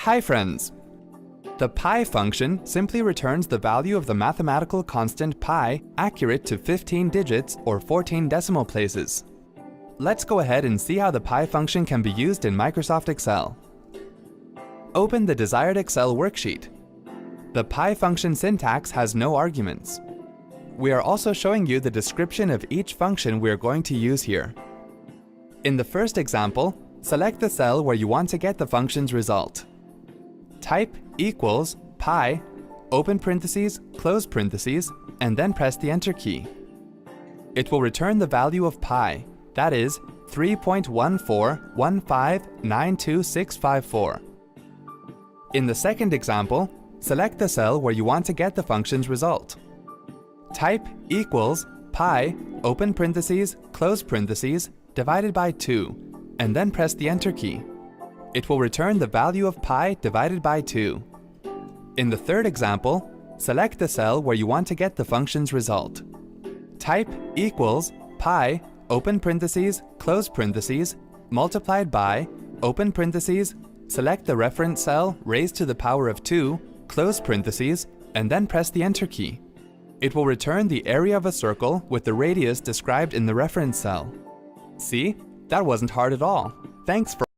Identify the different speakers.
Speaker 1: Hi friends! The pi function simply returns the value of the mathematical constant pi accurate to 15 digits or 14 decimal places. Let's go ahead and see how the pi function can be used in Microsoft Excel. Open the desired Excel worksheet. The pi function syntax has no arguments. We are also showing you the description of each function we are going to use here. In the first example, select the cell where you want to get the function's result. Type equals pi, open parentheses, close parentheses, and then press the Enter key. It will return the value of pi, that is 3.141592654. In the second example, select the cell where you want to get the function's result. Type equals pi, open parentheses, close parentheses, divided by 2, and then press the Enter key. It will return the value of pi divided by 2. In the third example, select the cell where you want to get the function's result. Type equals pi, open parentheses, close parentheses, multiplied by, open parentheses, select the reference cell raised to the power of 2, close parentheses, and then press the Enter key. It will return the area of a circle with the radius described in the reference cell. See? That wasn't hard at all. Thanks for